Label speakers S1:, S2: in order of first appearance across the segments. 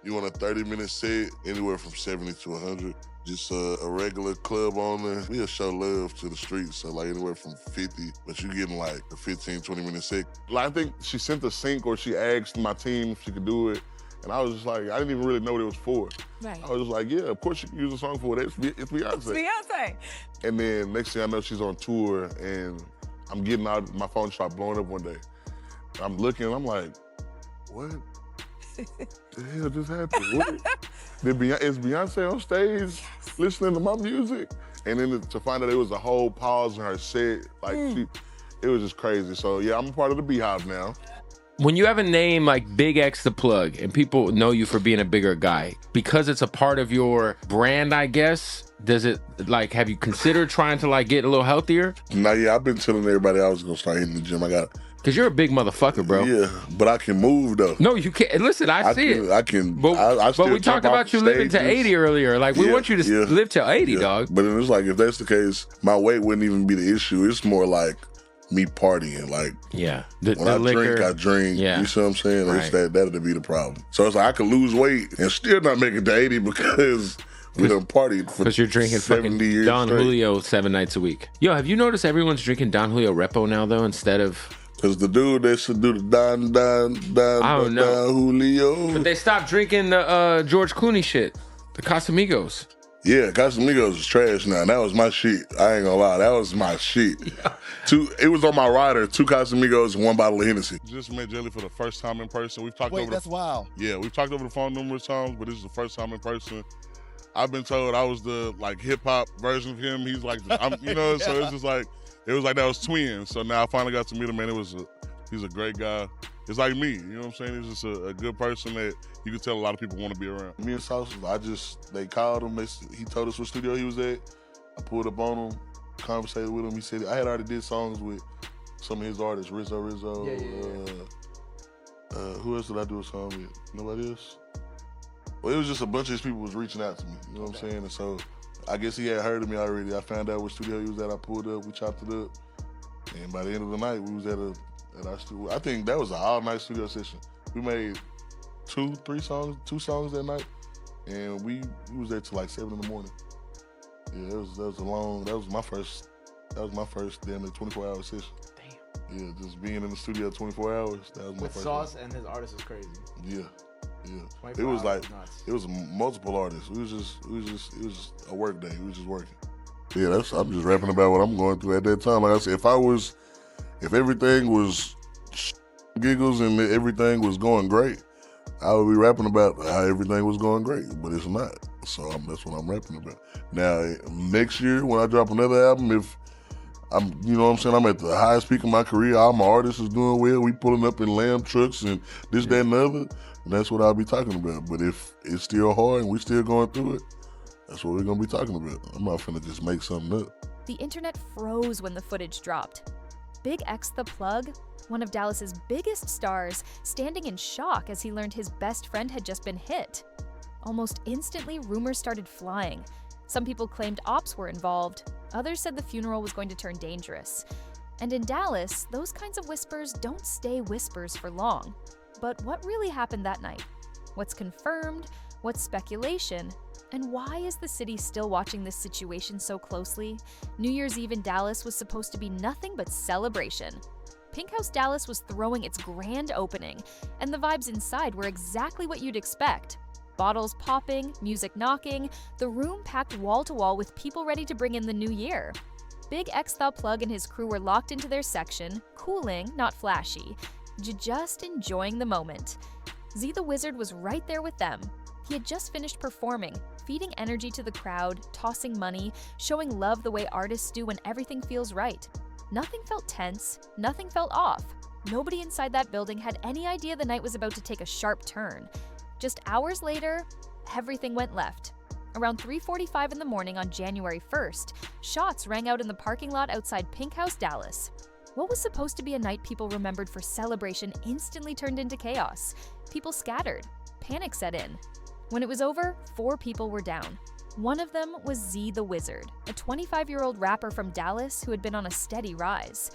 S1: You want a 30-minute set, anywhere from 70 to 100. Just a regular club owner. We'll show love to the streets, so like anywhere from 50, but you getting like a 15, 20-minute set. Like, I think she sent a sync or she asked my team if she could do it, and I was just like, I didn't even really know what it was for.
S2: Right.
S1: I was just like, yeah, of course you can use a song for it. It's Beyonce.
S2: It's Beyonce.
S1: And then next thing I know, she's on tour, and I'm getting out, my phone started blowing up one day. I'm looking, I'm like, what the hell just happened? Is Beyonce on stage listening to my music? And then to find out it was a whole pause in her set, like it was just crazy. So yeah, I'm a part of the Beehive now.
S3: When you have a name like Big X the Plug and people know you for being a bigger guy, because it's a part of your brand, I guess, does it, like, have you considered trying to like get a little healthier?
S1: Nah, yeah, I've been telling everybody I was gonna start hitting the gym.
S3: Because you're a big motherfucker, bro.
S1: Yeah, but I can move though.
S3: No, you can't. Listen, I see it.
S1: I can.
S3: But we talked about you living to 80 earlier. Like, we want you to live till 80, dog.
S1: But it's like, if that's the case, my weight wouldn't even be the issue. It's more like me partying. Like, when I drink, I drink.
S3: Yeah.
S1: You see what I'm saying?
S3: Right.
S1: It's that'll be the problem. So it's like I could lose weight and still not make it to 80 because we done partied for
S3: because you're drinking
S1: 70
S3: fucking
S1: years
S3: Don
S1: straight.
S3: Julio 7 nights a week. Yo, have you noticed everyone's drinking Don Julio Repo now, though, instead of...
S1: Because the dude that should do the Don Julio.
S3: But they stopped drinking the George Clooney shit, the Casamigos.
S1: Yeah, Casamigos is trash now. That was my shit. I ain't gonna lie, that was my shit. It was on my rider, 2 Casamigos and 1 bottle of Hennessy. Just met Jelly for the first time in person. We've talked over
S4: that's wild.
S1: Yeah, we've talked over the phone numerous times, but this is the first time in person. I've been told I was the like hip hop version of him. He's like, you know, so it's just like, it was like that was twins. So now I finally got to meet him, man. He's a great guy. It's like me, you know what I'm saying? He's just a good person that you can tell a lot of people want to be around. Me and Sauce, they called him. He told us what studio he was at. I pulled up on him, conversated with him. He said, I had already did songs with some of his artists, Rizzo. Who else did I do a song with? Nobody else? Well, it was just a bunch of his people was reaching out to me, you know what I'm saying? And so I guess he had heard of me already. I found out what studio he was at. I pulled up, we chopped it up. And by the end of the night, we was at our studio. I think that was an all-night studio session. We made 2 songs that night. And we was there till like 7 in the morning. Yeah, that was my first damn near 24-hour session. Damn. Yeah, just being in the studio 24 hours, that was my
S4: With
S1: first
S4: Sauce
S1: one.
S4: and his artist was crazy.
S1: Yeah. It was like, it was multiple artists. It was just a work day. We was just working. Yeah, I'm just rapping about what I'm going through at that time. Like I said, if everything was giggles and everything was going great, I would be rapping about how everything was going great, but it's not. So that's what I'm rapping about. Now, next year when I drop another album, if you know what I'm saying, I'm at the highest peak of my career, all my artists is doing well, we pulling up in Lamb trucks and this, that, and the other, and that's what I'll be talking about. But if it's still hard and we still going through it, that's what we're gonna be talking about. I'm not finna just make something up.
S5: The internet froze when the footage dropped. Big X the Plug, one of Dallas's biggest stars, standing in shock as he learned his best friend had just been hit. Almost instantly, rumors started flying. Some people claimed ops were involved. Others said the funeral was going to turn dangerous. And in Dallas, those kinds of whispers don't stay whispers for long. But what really happened that night? What's confirmed? What's speculation? And why is the city still watching this situation so closely? New Year's Eve in Dallas was supposed to be nothing but celebration. Pink House Dallas was throwing its grand opening, and the vibes inside were exactly what you'd expect. Bottles popping, music knocking, the room packed wall to wall with people ready to bring in the new year. BigXThaPlug and his crew were locked into their section, cooling, not flashy, just enjoying the moment. Z the Wizard was right there with them. He had just finished performing, feeding energy to the crowd, tossing money, showing love the way artists do when everything feels right. Nothing felt tense, nothing felt off. Nobody inside that building had any idea the night was about to take a sharp turn. Just hours later, everything went left. Around 3:45 in the morning on January 1st, shots rang out in the parking lot outside Pink House Dallas. What was supposed to be a night people remembered for celebration instantly turned into chaos. People scattered. Panic set in. When it was over, 4 people were down. One of them was Z the Wizard, a 25-year-old rapper from Dallas who had been on a steady rise.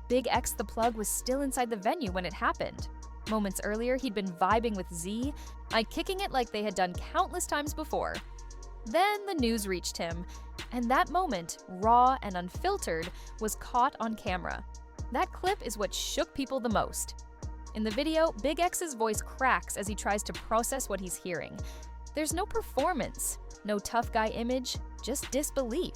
S5: Big X the Plug was still inside the venue when it happened. Moments earlier, he'd been vibing with Z, kicking it like they had done countless times before. Then the news reached him, and that moment, raw and unfiltered, was caught on camera. That clip is what shook people the most. In the video, Big X's voice cracks as he tries to process what he's hearing. There's no performance, no tough guy image, just disbelief.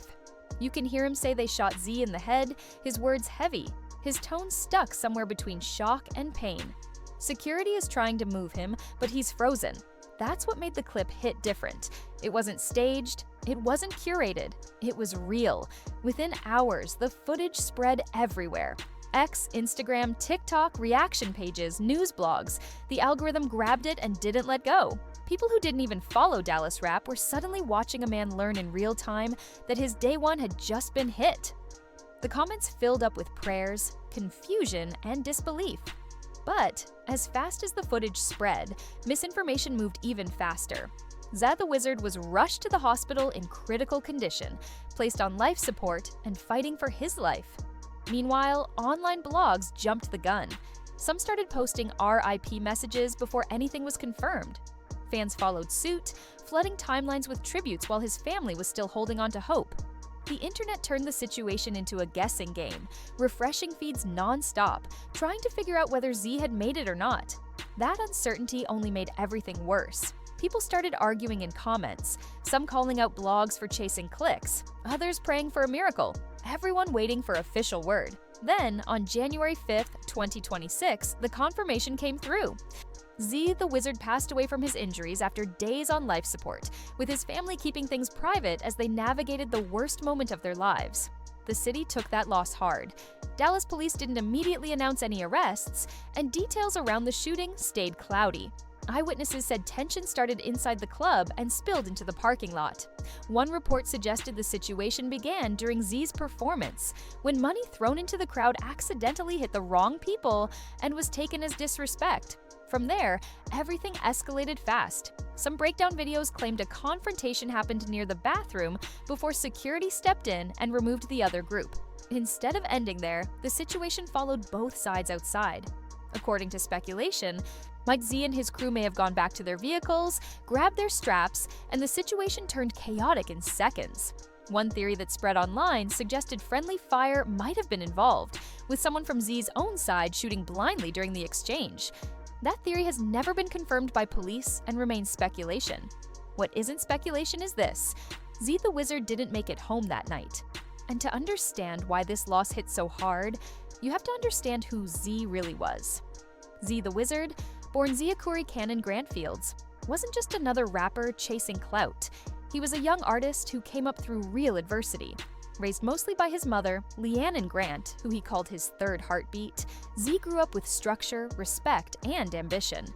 S5: You can hear him say they shot Z in the head, his words heavy, his tone stuck somewhere between shock and pain. Security is trying to move him, but he's frozen. That's what made the clip hit different. It wasn't staged, it wasn't curated, it was real. Within hours, the footage spread everywhere. X, Instagram, TikTok, reaction pages, news blogs. The algorithm grabbed it and didn't let go. People who didn't even follow Dallas rap were suddenly watching a man learn in real time that his day one had just been hit. The comments filled up with prayers, confusion, and disbelief. But as fast as the footage spread, misinformation moved even faster. Zad the Wizard was rushed to the hospital in critical condition, placed on life support, and fighting for his life. Meanwhile, online blogs jumped the gun. Some started posting RIP messages before anything was confirmed. Fans followed suit, flooding timelines with tributes while his family was still holding on to hope. The internet turned the situation into a guessing game, refreshing feeds non-stop, trying to figure out whether Z had made it or not. That uncertainty only made everything worse. People started arguing in comments, some calling out blogs for chasing clicks, others praying for a miracle, everyone waiting for official word. Then, on January 5th, 2026, the confirmation came through. Z the Wizard passed away from his injuries after days on life support, with his family keeping things private as they navigated the worst moment of their lives. The city took that loss hard. Dallas police didn't immediately announce any arrests, and details around the shooting stayed cloudy. Eyewitnesses said tension started inside the club and spilled into the parking lot. One report suggested the situation began during Z's performance, when money thrown into the crowd accidentally hit the wrong people and was taken as disrespect. From there, everything escalated fast. Some breakdown videos claimed a confrontation happened near the bathroom before security stepped in and removed the other group. Instead of ending there, the situation followed both sides outside. According to speculation, Mike Z and his crew may have gone back to their vehicles, grabbed their straps, and the situation turned chaotic in seconds. One theory that spread online suggested friendly fire might have been involved, with someone from Z's own side shooting blindly during the exchange. That theory has never been confirmed by police and remains speculation. What isn't speculation is this: Z the Wizard didn't make it home that night. And to understand why this loss hit so hard, you have to understand who Z really was. Z the Wizard, born Ziakuri Cannon Grantfields, wasn't just another rapper chasing clout. He was a young artist who came up through real adversity. Raised mostly by his mother, Leanne Grant, who he called his third heartbeat, Z grew up with structure, respect, and ambition.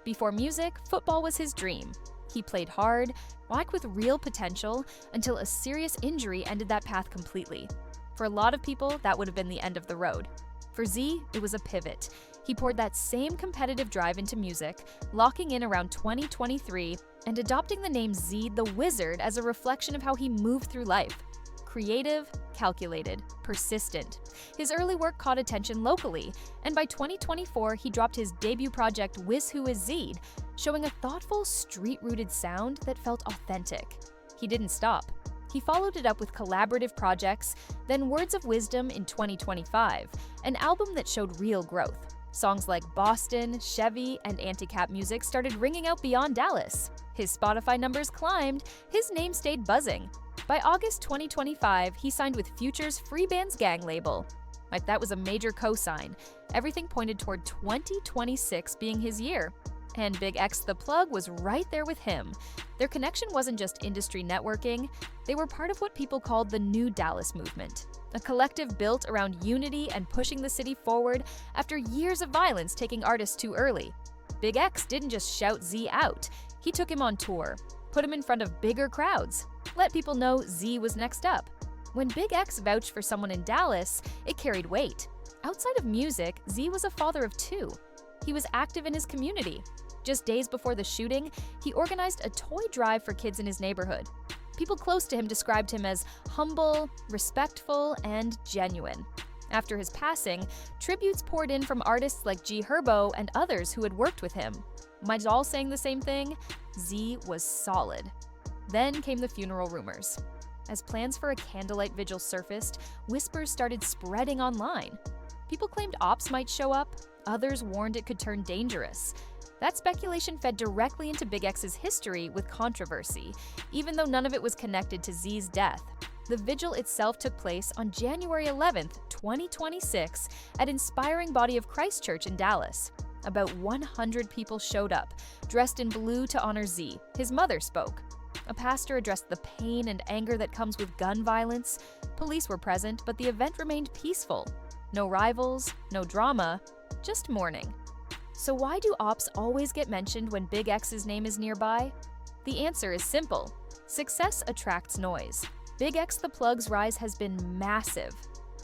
S5: Before music, football was his dream. He played hard, like with real potential, until a serious injury ended that path completely. For a lot of people, that would have been the end of the road. For Z, it was a pivot. He poured that same competitive drive into music, locking in around 2023 and adopting the name Z the Wizard as a reflection of how he moved through life. Creative, calculated, persistent. His early work caught attention locally, and by 2024, he dropped his debut project Wiz Who Is Zed, showing a thoughtful, street-rooted sound that felt authentic. He didn't stop. He followed it up with collaborative projects, then Words of Wisdom in 2025, an album that showed real growth. Songs like Boston, Chevy, and Anti-Cap Music started ringing out beyond Dallas. His Spotify numbers climbed, his name stayed buzzing. By August 2025, he signed with Future's Free Bands Gang label. Like that was a major co-sign. Everything pointed toward 2026 being his year. And BigXThaPlug was right there with him. Their connection wasn't just industry networking, they were part of what people called the New Dallas movement, a collective built around unity and pushing the city forward after years of violence taking artists too early. Big X didn't just shout Z out, he took him on tour, put him in front of bigger crowds, let people know Z was next up. When Big X vouched for someone in Dallas, it carried weight. Outside of music, Z was a father of two. He was active in his community. Just days before the shooting, he organized a toy drive for kids in his neighborhood. People close to him described him as humble, respectful, and genuine. After his passing, tributes poured in from artists like G Herbo and others who had worked with him. Might all saying the same thing? Z was solid. Then came the funeral rumors. As plans for a candlelight vigil surfaced, whispers started spreading online. People claimed ops might show up, others warned it could turn dangerous. That speculation fed directly into Big X's history with controversy, even though none of it was connected to Z's death. The vigil itself took place on January 11th, 2026, at Inspiring Body of Christ Church in Dallas. About 100 people showed up, dressed in blue to honor Z. His mother spoke. A pastor addressed the pain and anger that comes with gun violence. Police were present, but the event remained peaceful. No rivals, no drama, just mourning. So why do ops always get mentioned when Big X's name is nearby? The answer is simple. Success attracts noise. BigXThaPlug's rise has been massive.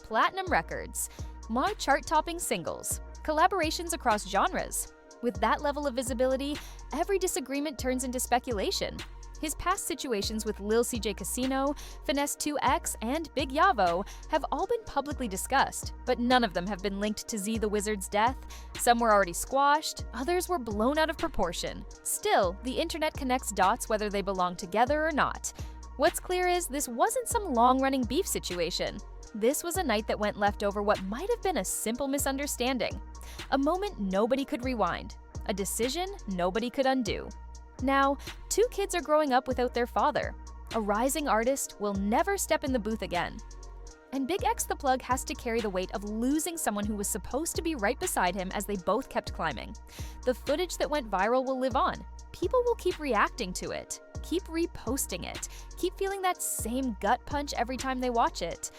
S5: Platinum records, more chart-topping singles, collaborations across genres. With that level of visibility, every disagreement turns into speculation. His past situations with Lil CJ Casino, Finesse2X, and Big Yavo have all been publicly discussed, but none of them have been linked to Z the Wizard's death. Some were already squashed, others were blown out of proportion. Still, the internet connects dots whether they belong together or not. What's clear is this wasn't some long-running beef situation. This was a night that went left over what might have been a simple misunderstanding. A moment nobody could rewind. A decision nobody could undo. Now, 2 kids are growing up without their father. A rising artist will never step in the booth again. And BigXThaPlug has to carry the weight of losing someone who was supposed to be right beside him as they both kept climbing. The footage that went viral will live on. People will keep reacting to it, keep reposting it, keep feeling that same gut punch every time they watch it.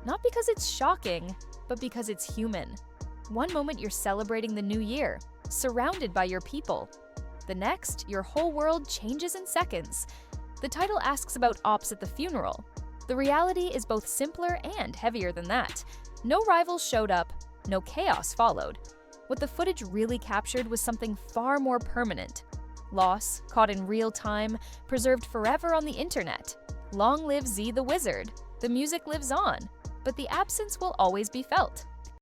S5: Not because it's shocking, but because it's human. One moment you're celebrating the new year, surrounded by your people. The next, your whole world changes in seconds. The title asks about ops at the funeral. The reality is both simpler and heavier than that. No rivals showed up, no chaos followed. What the footage really captured was something far more permanent. Loss, caught in real time, preserved forever on the internet. Long live Z the Wizard. The music lives on, but the absence will always be felt.